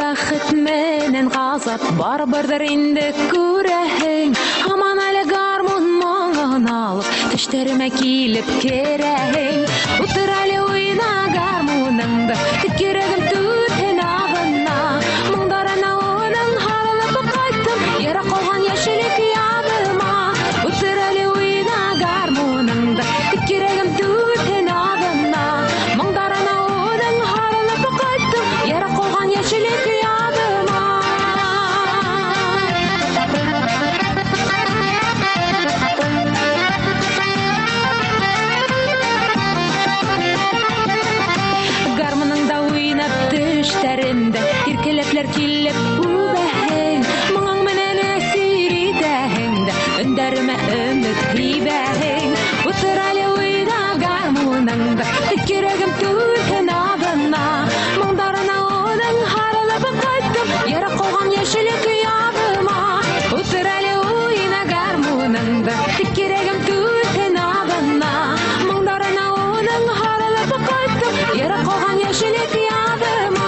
бақыт менен ғазап бар-бардыр инде күрәһең. Аман әле гармун маңын алып, тештеріме килеп керәһең. Утыр әле уйна гармуныңды, тикерегім түтен ағына. Мұңдарына оның харылып қайттым, ера қалған яшілік ядыма. Утыр әле уйна гармуныңды, тикерегім түтен ағына. Мұңдарына оның харылып қайттым, ера қалған яшілік ядыма. Гармоныңда уйнап төштәрендә, иркелепләр килеп үбәһең. Моңың менән әсир итәһең дә, өндәремә өмет һибәһең. Утыр әле уйна гармоныңда, тикерегем түтен ағына. Моңдарына оның харылып кайттым, ера калган яшелек ядыма. Утыр әле уйна гармоныңда, тикерегем түтен ағына. Моңдарына оның харылып кайттым, ера калган яшелек ядыма.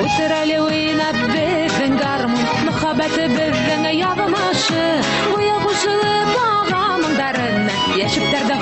Утыр әле уйнап безнең гармун, мөхәббәте безнең ядымашы. Буя кушылып ага моңдарына, яшептәрдә